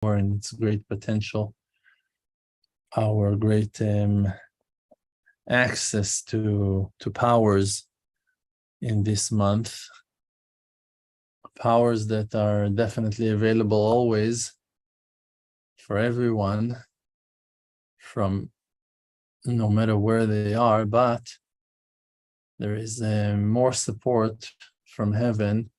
and its great potential, our great access to powers in this month, powers that are definitely available always for everyone, from no matter where they are, but there is more support from heaven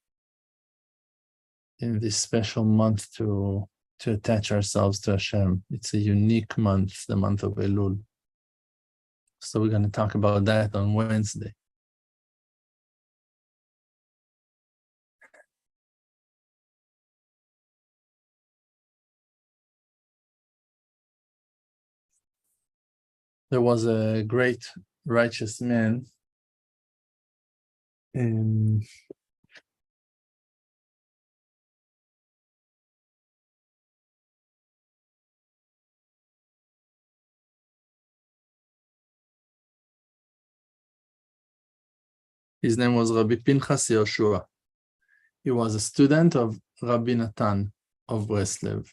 in this special month to attach ourselves to Hashem. It's a unique month, the month of Elul. So we're going to talk about that on Wednesday. There was a great righteous man his name was Rabbi Pinchas Yoshua. He was a student of Rabbi Natan of Breslev.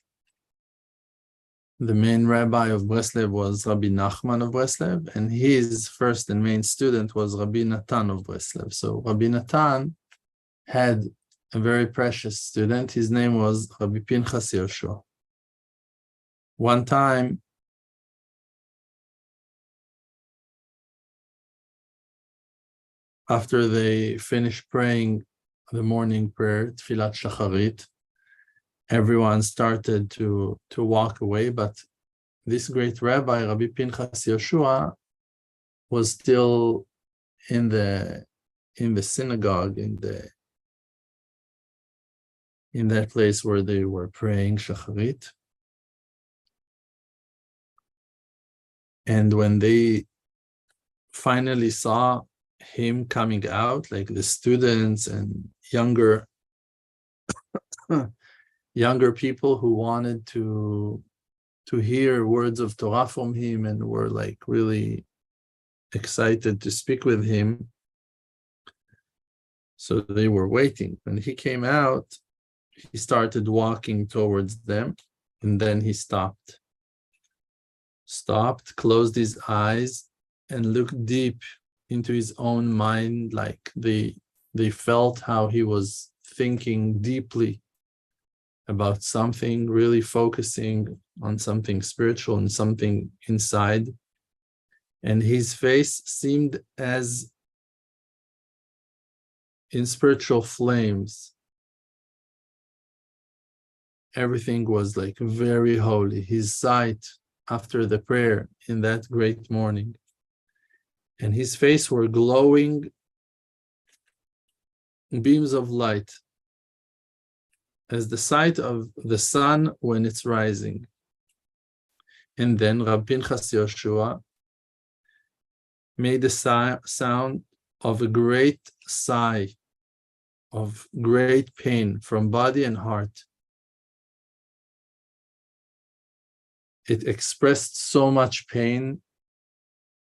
The main rabbi of Breslev was Rabbi Nachman of Breslev, and his first and main student was Rabbi Natan of Breslev. So Rabbi Natan had a very precious student. His name was Rabbi Pinchas Yoshua. One time, after they finished praying the morning prayer, Tfilat Shacharit, everyone started to walk away, but this great rabbi, Rabbi Pinchas Yoshua, was still in the synagogue, in that place where they were praying Shacharit. And when they finally saw him coming out, like the students and younger people who wanted to hear words of Torah from him and were like really excited to speak with him, so they were waiting. When he came out, he started walking towards them, and then he stopped, closed his eyes, and looked deep into his own mind, like they felt how he was thinking deeply about something, really focusing on something spiritual and something inside. And his face seemed as in spiritual flames. Everything was like very holy. His sight after the prayer in that great morning, and his face were glowing beams of light, as the sight of the sun when it's rising. And then Rabbi Pinchas Yoshua made the sound of a great sigh, of great pain from body and heart. It expressed so much pain,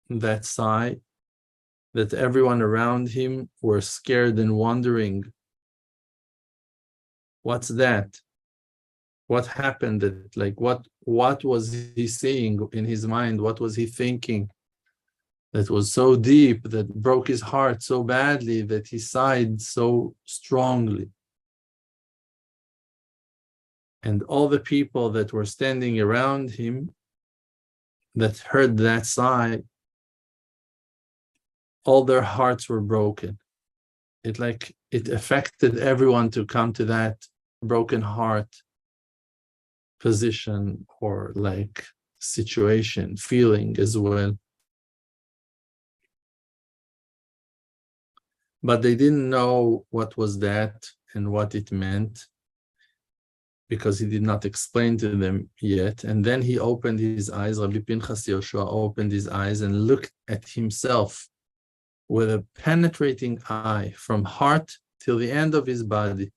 that sigh, that everyone around him were scared and wondering, what's that? What happened? What was he seeing in his mind? What was he thinking that was so deep, that broke his heart so badly, that he sighed so strongly? And all the people that were standing around him that heard that sigh, all their hearts were broken. It affected everyone to come to that broken heart position, or like situation, feeling as well. But they didn't know what was that and what it meant, because he did not explain to them yet. And then he opened his eyes, Rabbi Pinchas Yoshua opened his eyes and looked at himself with a penetrating eye from heart till the end of his body,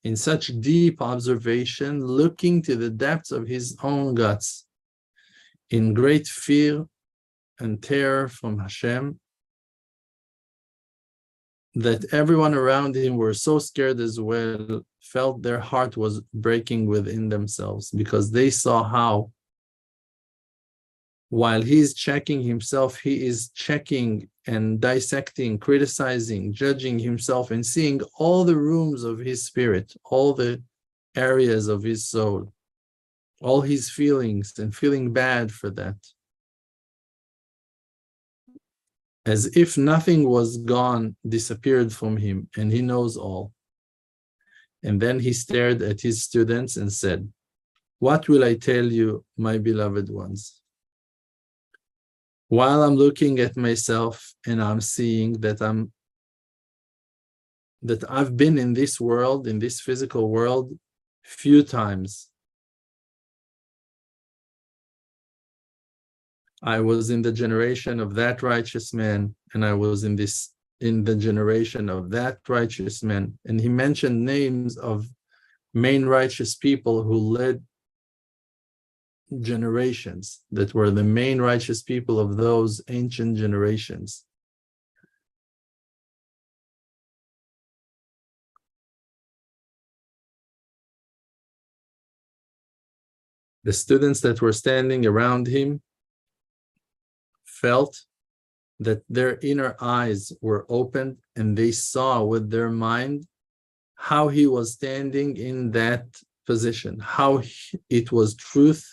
in such deep observation, looking to the depths of his own guts, in great fear and terror from Hashem. that everyone around him were so scared as well, felt their heart was breaking within themselves, because they saw how, while he's checking himself, he is checking and dissecting, criticizing, judging himself, and seeing all the rooms of his spirit, all the areas of his soul, all his feelings, and feeling bad for that, as if nothing was gone, disappeared from him, and he knows all. And then he stared at his students and said, "What will I tell you, my beloved ones? While I'm looking at myself and I'm seeing that I've been in this world, in this physical world, few times. I was in the generation of that righteous man, and I was in the generation of that righteous man." And he mentioned names of main righteous people who led generations, that were the main righteous people of those ancient generations. The students that were standing around him felt that their inner eyes were opened, and they saw with their mind how he was standing in that position, how it was truth,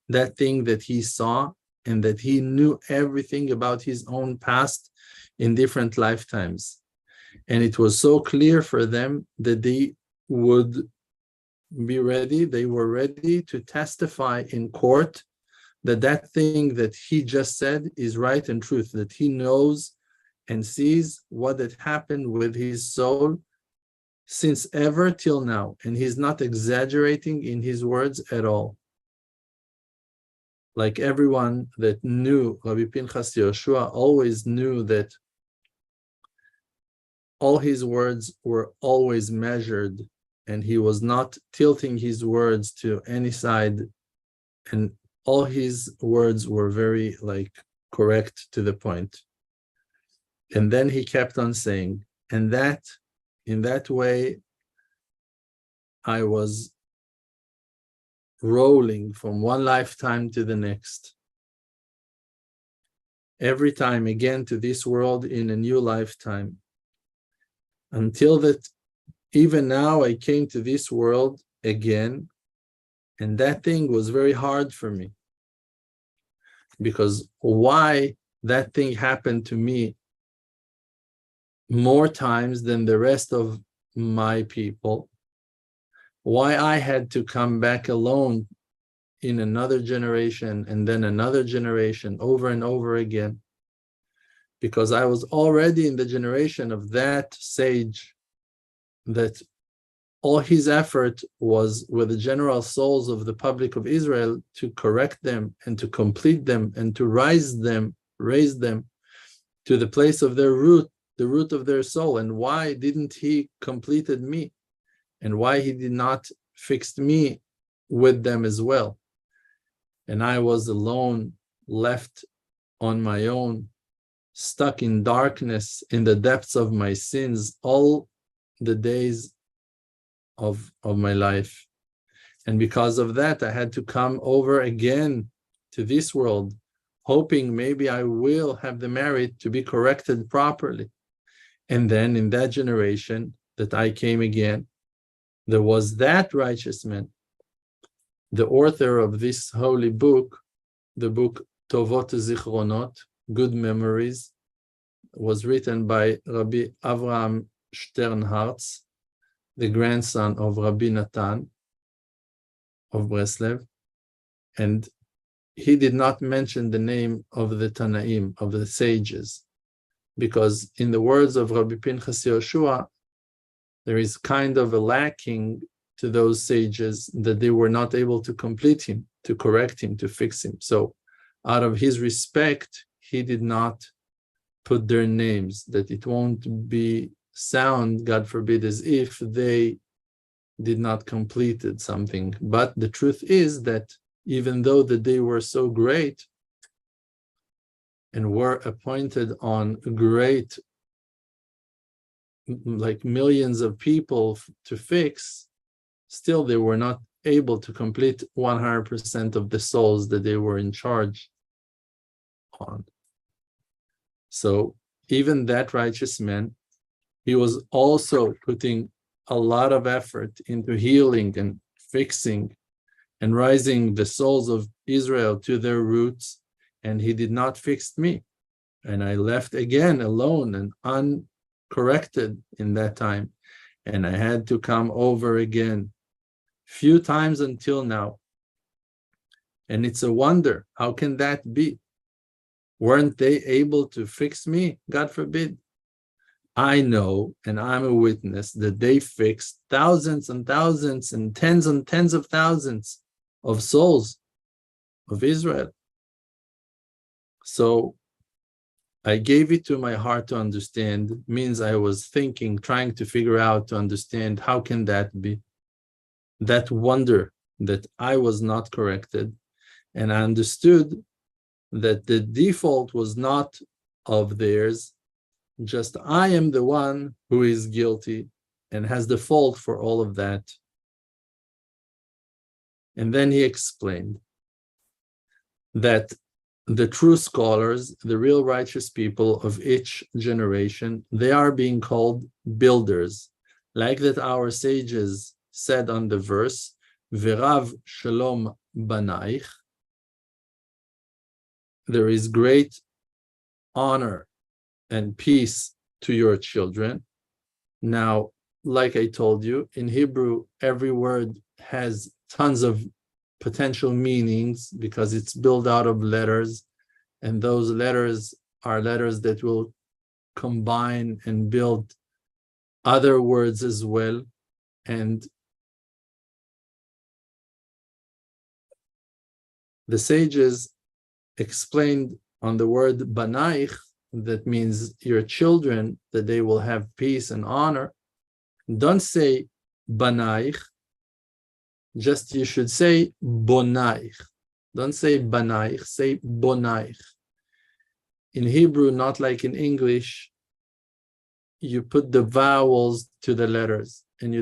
that thing that he saw, and that he knew everything about his own past in different lifetimes. And it was so clear for them that they would be ready, they were ready to testify in court that that thing that he just said is right and truth, that he knows and sees what had happened with his soul since ever till now, and he's not exaggerating in his words at all. Like everyone that knew Rabbi Pinchas Yoshua always knew that all his words were always measured, and he was not tilting his words to any side, and all his words were very correct to the point. And then he kept on saying, and that in that way I was rolling from one lifetime to the next, every time again to this world in a new lifetime, until that even now I came to this world again. And that thing was very hard for me, because why that thing happened to me more times than the rest of my people, why I had to come back alone in another generation and then another generation over and over again, because I was already in the generation of that sage that all his effort was with the general souls of the public of Israel to correct them and to complete them and to raise them to the place of their root, the root of their soul. And why didn't he completed me? And why he did not fix me with them as well? And I was alone, left on my own, stuck in darkness, in the depths of my sins, all the days of my life. And because of that, I had to come over again to this world, hoping maybe I will have the merit to be corrected properly. And then in that generation that I came again, there was that righteous man, the author of this holy book, the book Tovot Zichronot, Good Memories, was written by Rabbi Avraham Sternhartz, the grandson of Rabbi Natan of Breslev. And he did not mention the name of the Tanaim, of the sages, because in the words of Rabbi Pinchas Yoshua, there is kind of a lacking to those sages, that they were not able to complete him, to correct him, to fix him. So out of his respect, he did not put their names, that it won't be sound, God forbid, as if they did not completed something. But the truth is that even though that they were so great and were appointed on great like millions of people to fix, still they were not able to complete 100% of the souls that they were in charge on. So even that righteous man, he was also putting a lot of effort into healing and fixing and rising the souls of Israel to their roots, and he did not fix me. And I left again alone and uncorrected in that time. And I had to come over again, few times until now. And it's a wonder, how can that be? Weren't they able to fix me? God forbid. I know, and I'm a witness, that they fixed thousands and thousands and tens of thousands of souls of Israel. So I gave it to my heart to understand, means I was thinking, trying to figure out, to understand, how can that be? That wonder that I was not corrected. And I understood that the default was not of theirs, just I am the one who is guilty and has the fault for all of that. And then he explained that the true scholars, the real righteous people of each generation, they are being called builders, like that our sages said on the verse, V'rav shalom banaich, there is great honor and peace to your children. Now, like I told you, in Hebrew, every word has tons of potential meanings because it's built out of letters, and those letters are letters that will combine and build other words as well. And the sages explained on the word banaich, that means your children, that they will have peace and honor. Don't say banaich, just you should say bonaich. Don't say banaich, say bonaich. In Hebrew, not like in English, you put the vowels to the letters, and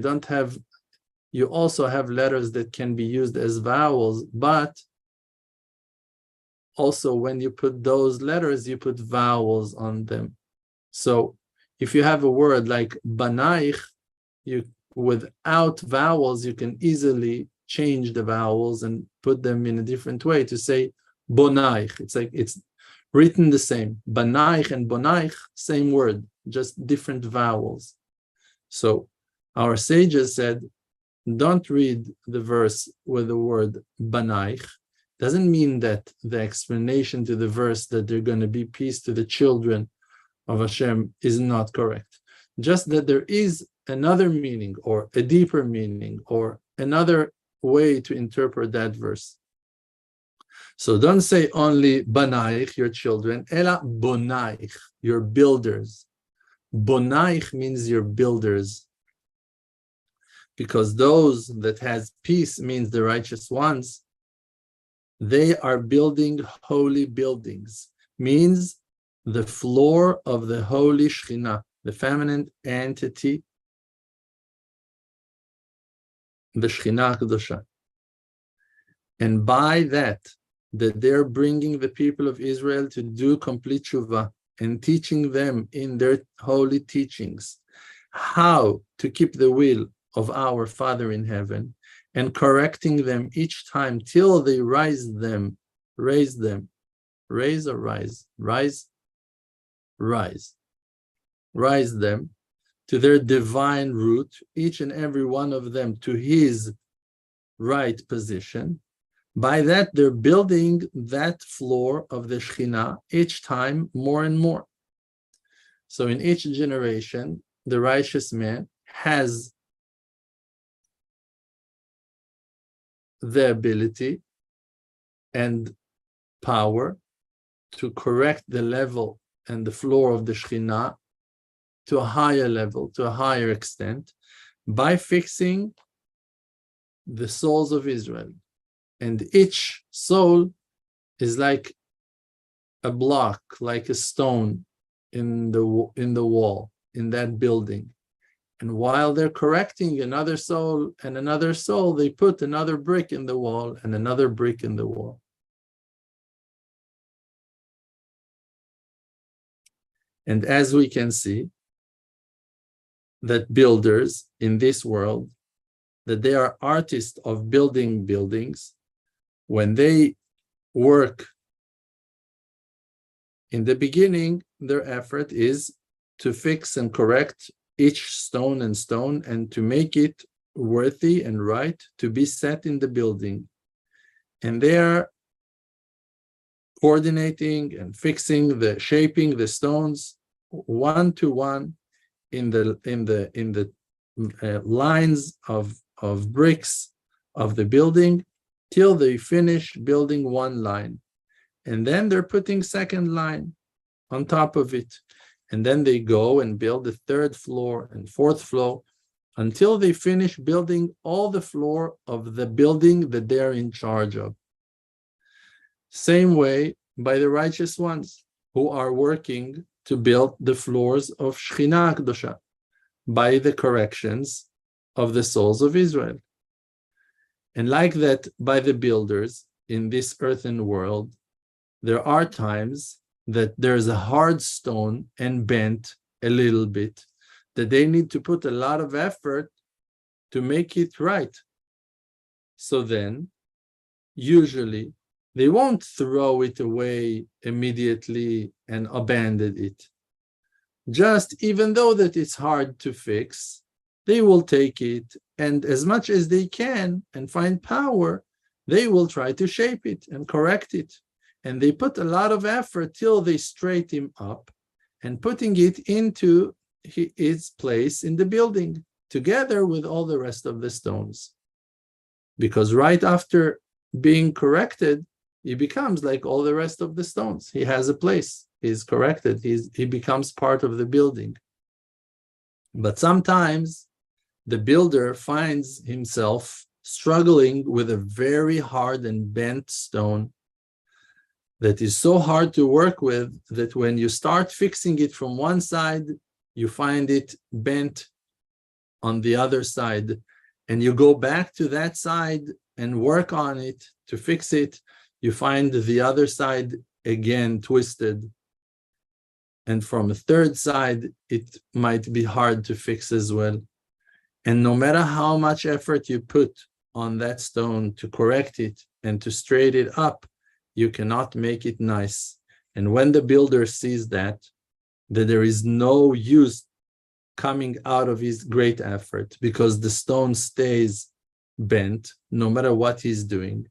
you also have letters that can be used as vowels, but also when you put those letters, you put vowels on them. So if you have a word like banaich, without vowels, you can easily change the vowels and put them in a different way to say bonaich. It's like it's written the same. Banaich and bonaich, same word, just different vowels. So our sages said, don't read the verse with the word banaich. Doesn't mean that the explanation to the verse that they're going to be peace to the children of Hashem is not correct. Just that there is another meaning or a deeper meaning or another way to interpret that verse. So don't say only banaich, your children, ela bonaich, your builders. Bonaich means your builders. Because those that has peace means the righteous ones, they are building holy buildings, means the floor of the holy Shekhinah, the feminine entity, the Shekhinah Kedosha. And by that they're bringing the people of Israel to do complete tshuva and teaching them in their holy teachings how to keep the will of our Father in heaven, and correcting them each time till they raise them to their divine root, each and every one of them to his right position. By that, they're building that floor of the Shekhinah each time more and more. So in each generation, the righteous man has the ability and power to correct the level and the floor of the Shekhinah to a higher level, to a higher extent, by fixing the souls of Israel. And each soul is like a block, like a stone in the wall, in that building. And while they're correcting another soul and another soul, they put another brick in the wall and another brick in the wall. And as we can see, that builders in this world, that they are artists of building buildings, when they work in the beginning, their effort is to fix and correct each stone and to make it worthy and right to be set in the building. And they are coordinating and fixing shaping the stones one to one in the lines of bricks of the building till they finish building one line. And then they're putting second line on top of it. And then they go and build the third floor and fourth floor until they finish building all the floor of the building that they're in charge of. Same way by the righteous ones who are working to build the floors of Shekhinah Kedosha by the corrections of the souls of Israel. And like that, by the builders in this earthen world, there are times that there's a hard stone and bent a little bit, that they need to put a lot of effort to make it right. So then, usually, they won't throw it away immediately and abandon it. Just even though that it's hard to fix, they will take it, and as much as they can and find power, they will try to shape it and correct it. And they put a lot of effort till they straighten him up and putting it into its place in the building, together with all the rest of the stones. Because right after being corrected, he becomes like all the rest of the stones. He has a place. He's corrected. He becomes part of the building. But sometimes the builder finds himself struggling with a very hard and bent stone that is so hard to work with that when you start fixing it from one side, you find it bent on the other side. And you go back to that side and work on it to fix it. You find the other side again twisted. And from a third side, it might be hard to fix as well. And no matter how much effort you put on that stone to correct it and to straighten it up, you cannot make it nice. And when the builder sees that there is no use coming out of his great effort because the stone stays bent no matter what he's doing,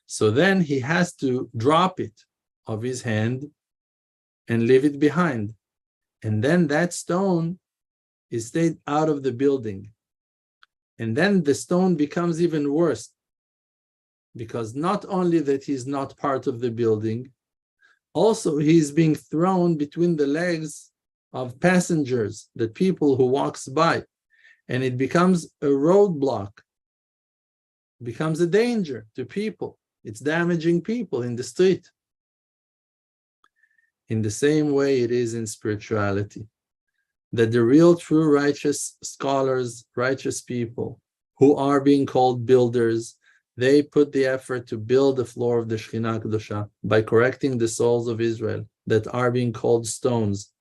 so then he has to drop it of his hand and leave it behind. And then that stone is stayed out of the building. And then the stone becomes even worse, because not only that he's not part of the building, also he's being thrown between the legs of passengers, the people who walks by, and it becomes a roadblock, becomes a danger to people. It's damaging people in the street. In the same way it is in spirituality, that the real true righteous scholars, righteous people who are being called builders, they put the effort to build the floor of the Shekhinah Kedosha by correcting the souls of Israel that are being called stones.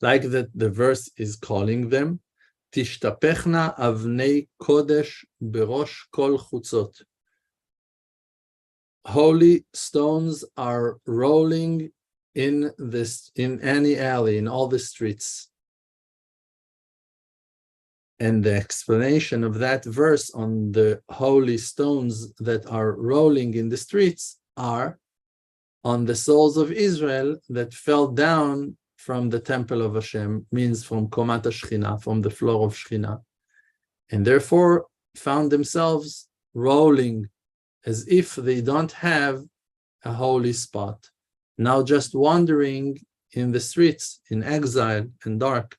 Like that the verse is calling them, Tishtapechna avnei kodesh berosh kol chutzot. Holy stones are rolling in any alley, in all the streets. And the explanation of that verse on the holy stones that are rolling in the streets are on the souls of Israel that fell down from the temple of Hashem, means from Komat Shechina, from the floor of Shechina, and therefore found themselves rolling as if they don't have a holy spot, now just wandering in the streets in exile and dark.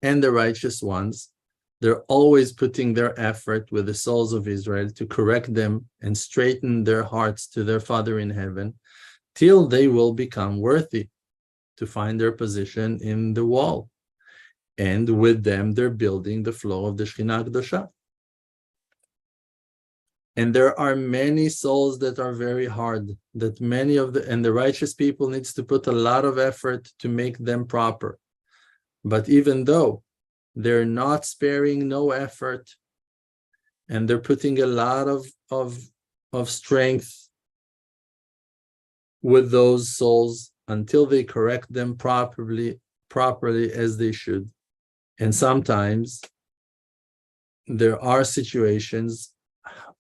And the righteous ones They're always putting their effort with the souls of Israel to correct them and straighten their hearts to their Father in heaven till they will become worthy to find their position in the wall. And with them, they're building the flow of the Shekhinah Kedosha. And there are many souls that are very hard, that many of the righteous people needs to put a lot of effort to make them proper. But even though they're not sparing no effort, and they're putting a lot of strength with those souls until they correct them properly as they should. And sometimes there are situations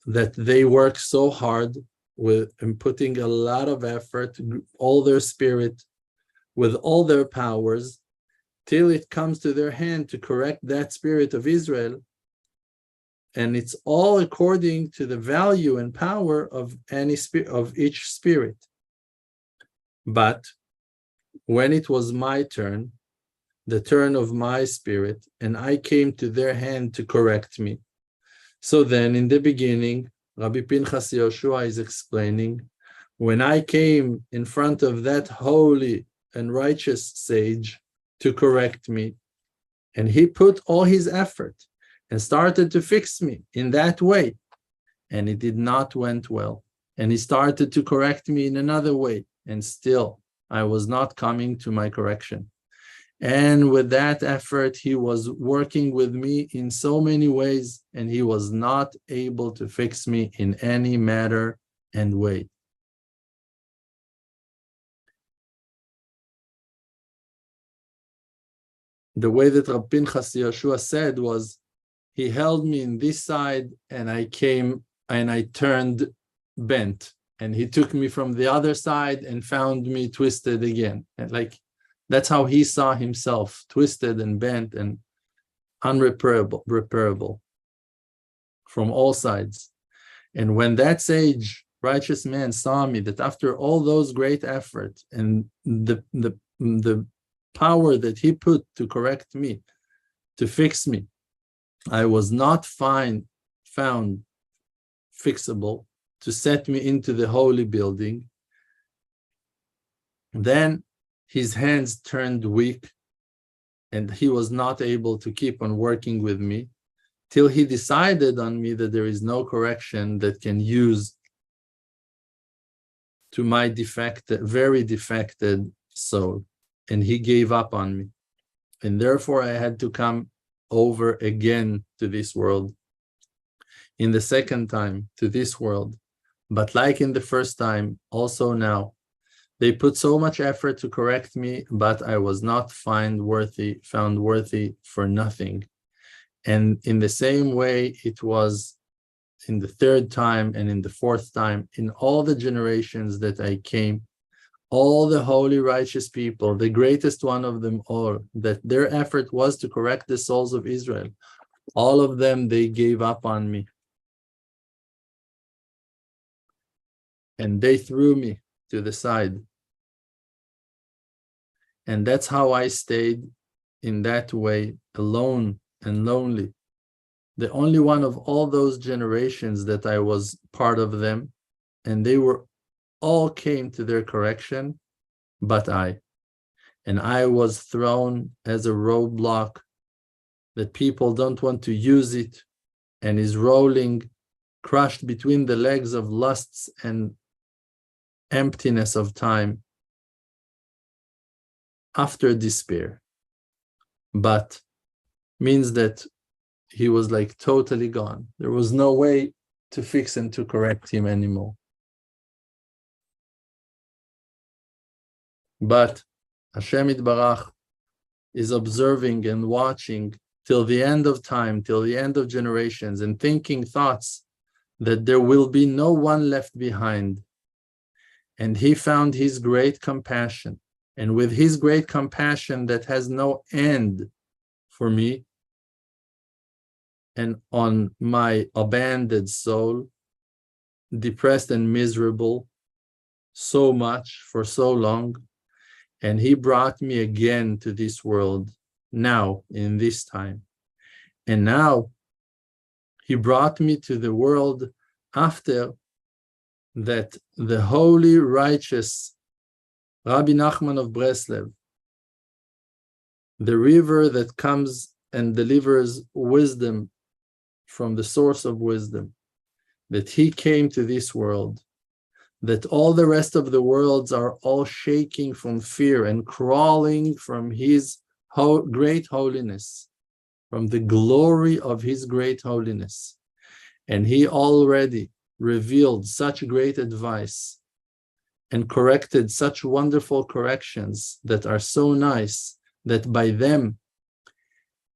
that they work so hard with and putting a lot of effort, all their spirit, with all their powers, till it comes to their hand to correct that spirit of Israel. And it's all according to the value and power of each spirit. But when it was my turn, the turn of my spirit, and I came to their hand to correct me. So then in the beginning, Rabbi Pinchas Yoshua is explaining, when I came in front of that holy and righteous sage to correct me, and he put all his effort and started to fix me in that way, and it did not went well. And he started to correct me in another way, and still I was not coming to my correction. And with that effort, he was working with me in so many ways, and he was not able to fix me in any matter and way. The way that Rabbi Pinchas Yoshua said was, he held me in this side, and I came and I turned bent, and he took me from the other side and found me twisted again. And that's how he saw himself, twisted and bent and unrepairable from all sides. And when that sage, righteous man, saw me, that after all those great efforts and the power that he put to correct me, to fix me, I was not found fixable to set me into the holy building, then his hands turned weak, and he was not able to keep on working with me till he decided on me that there is no correction that can use to my very defected soul. And he gave up on me. And therefore I had to come over again to this world. In the second time to this world. But like in the first time, also now, they put so much effort to correct me, but I was not found worthy for nothing. And in the same way, it was in the third time and in the fourth time, in all the generations that I came, all the holy, righteous people, the greatest one of them all, that their effort was to correct the souls of Israel. All of them, they gave up on me. And they threw me to the side. And that's how I stayed in that way, alone and lonely. The only one of all those generations that I was part of them, and they all came to their correction, but I. And I was thrown as a roadblock that people don't want to use it, and is rolling, crushed between the legs of lusts and emptiness of time, after despair. But means that he was totally gone. There was no way to fix and to correct him anymore. But Hashem Yitbarach is observing and watching till the end of time, till the end of generations, and thinking thoughts that there will be no one left behind. And he found his great compassion. And with his great compassion that has no end for me and on my abandoned soul, depressed and miserable so much for so long, and he brought me again to this world now in this time. And now he brought me to the world after that the holy, righteous Rabbi Nachman of Breslev, the river that comes and delivers wisdom from the source of wisdom, that he came to this world, that all the rest of the worlds are all shaking from fear and crawling from his great holiness, from the glory of his great holiness. And he already revealed such great advice and corrected such wonderful corrections that are so nice that by them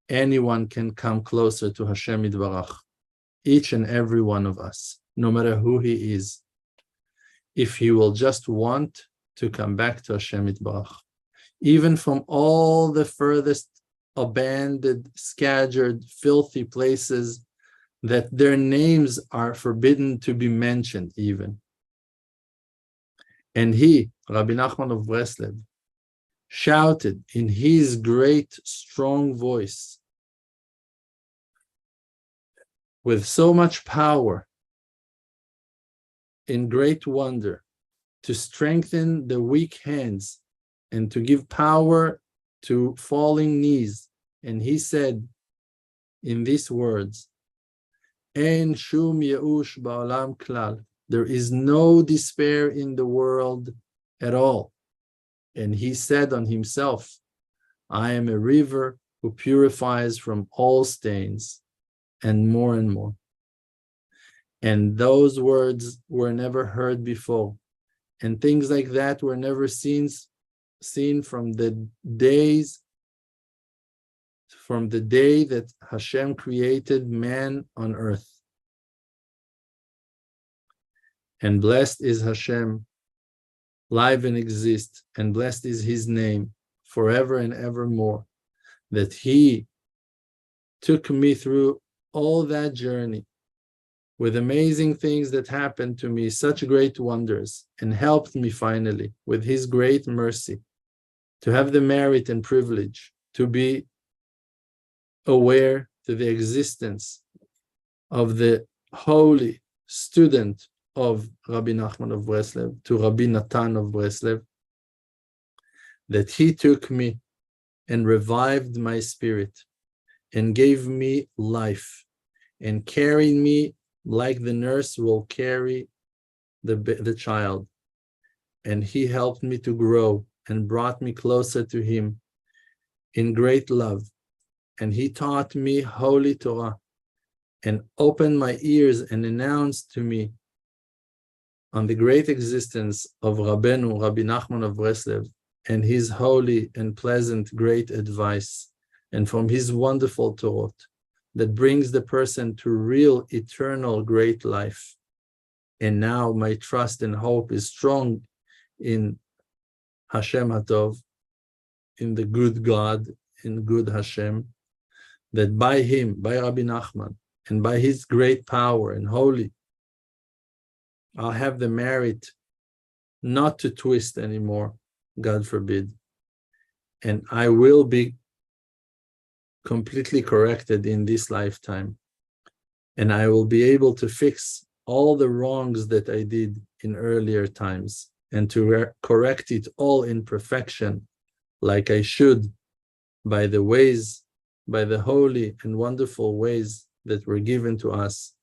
anyone can come closer to Hashem Yitbarach, each and every one of us, no matter who he is, if he will just want to come back to Hashem Yitbarach, even from all the furthest abandoned, scattered, filthy places that their names are forbidden to be mentioned even. And he, Rabbi Nachman of Breslev, shouted in his great, strong voice, with so much power, in great wonder, to strengthen the weak hands and to give power to falling knees. And he said in these words, Ein shum yeush ba'olam klal. There is no despair in the world at all. And he said on himself, I am a river who purifies from all stains, and more and more. And those words were never heard before. And things like that were never seen from the day that Hashem created man on earth. And blessed is Hashem, live and exist, and blessed is his name forever and evermore, that he took me through all that journey with amazing things that happened to me, such great wonders, and helped me finally with his great mercy to have the merit and privilege to be aware to the existence of the holy student of Rabbi Nachman of Breslev, to Rabbi Natan of Breslev, that he took me and revived my spirit and gave me life and carried me like the nurse will carry the child. And he helped me to grow and brought me closer to him in great love. And he taught me holy Torah and opened my ears and announced to me on the great existence of Rabbeinu, Rabbi Nachman of Breslev, and his holy and pleasant great advice, and from his wonderful Torah that brings the person to real eternal great life. And now my trust and hope is strong in Hashem Hatov, in the good God, in good Hashem, that by him, by Rabbi Nachman, and by his great power and holy, I'll have the merit not to twist anymore, God forbid. And I will be completely corrected in this lifetime. And I will be able to fix all the wrongs that I did in earlier times and to correct it all in perfection, like I should, by the ways, by the holy and wonderful ways that were given to us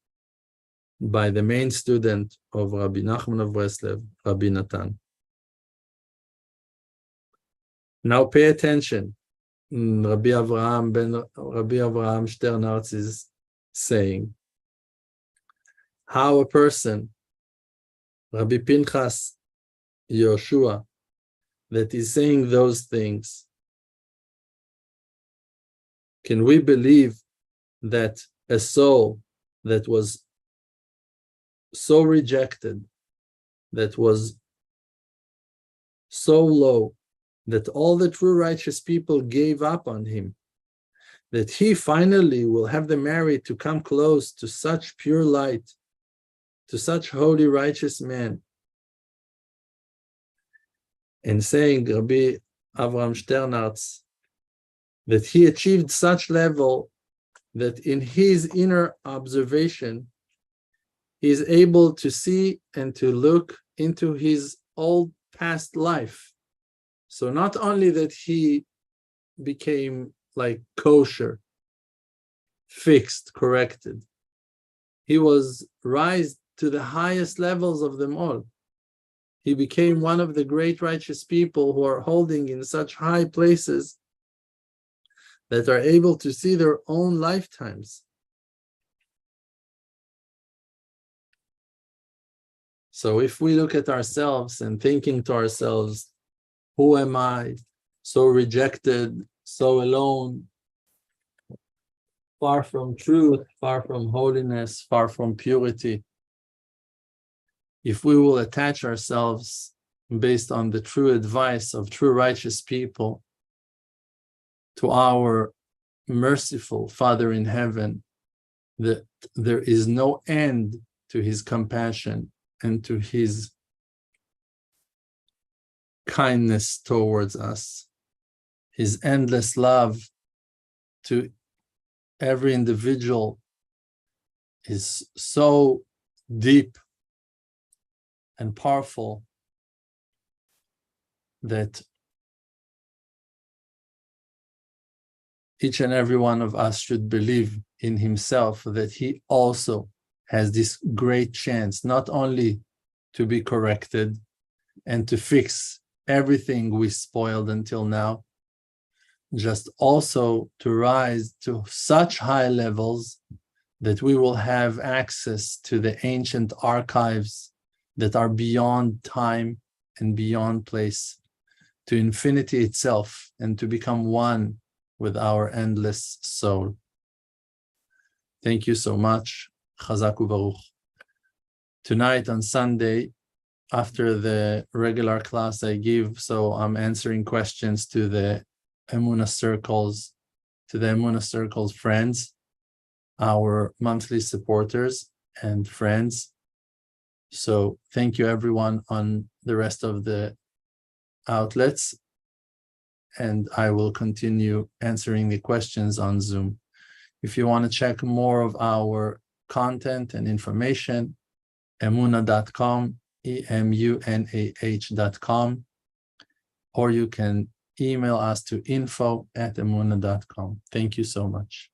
by the main student of Rabbi Nachman of Breslev, Rabbi Natan. Now pay attention. Rabbi Avraham Sternartz is saying how a person, Rabbi Pinchas Yoshua, that is saying those things, can we believe that a soul that was so rejected, that was so low, that all the true righteous people gave up on him, that he finally will have the merit to come close to such pure light, to such holy righteous man? And saying, Rabbi Avraham Sternartz, that he achieved such level that in his inner observation, he is able to see and to look into his old past life. So not only that he became like kosher, fixed, corrected, he was raised to the highest levels of them all. He became one of the great righteous people who are holding in such high places that are able to see their own lifetimes. So if we look at ourselves and thinking to ourselves, who am I? So rejected, so alone, far from truth, far from holiness, far from purity. If we will attach ourselves based on the true advice of true righteous people to our merciful Father in heaven, that there is no end to his compassion and to his kindness towards us, his endless love to every individual is so deep and powerful that each and every one of us should believe in himself that he also has this great chance not only to be corrected and to fix everything we spoiled until now, just also to rise to such high levels that we will have access to the ancient archives that are beyond time and beyond place, to infinity itself, and to become one with our endless soul. Thank you so much. Chazak u'baruch. Tonight on Sunday, after the regular class I give, so I'm answering questions to the Emunah Circles, friends, our monthly supporters and friends. So thank you everyone on the rest of the outlets, and I will continue answering the questions on Zoom. If you want to check more of our content and information, emunah.com, emunah.com, or you can email us to info@emunah.com. Thank you so much.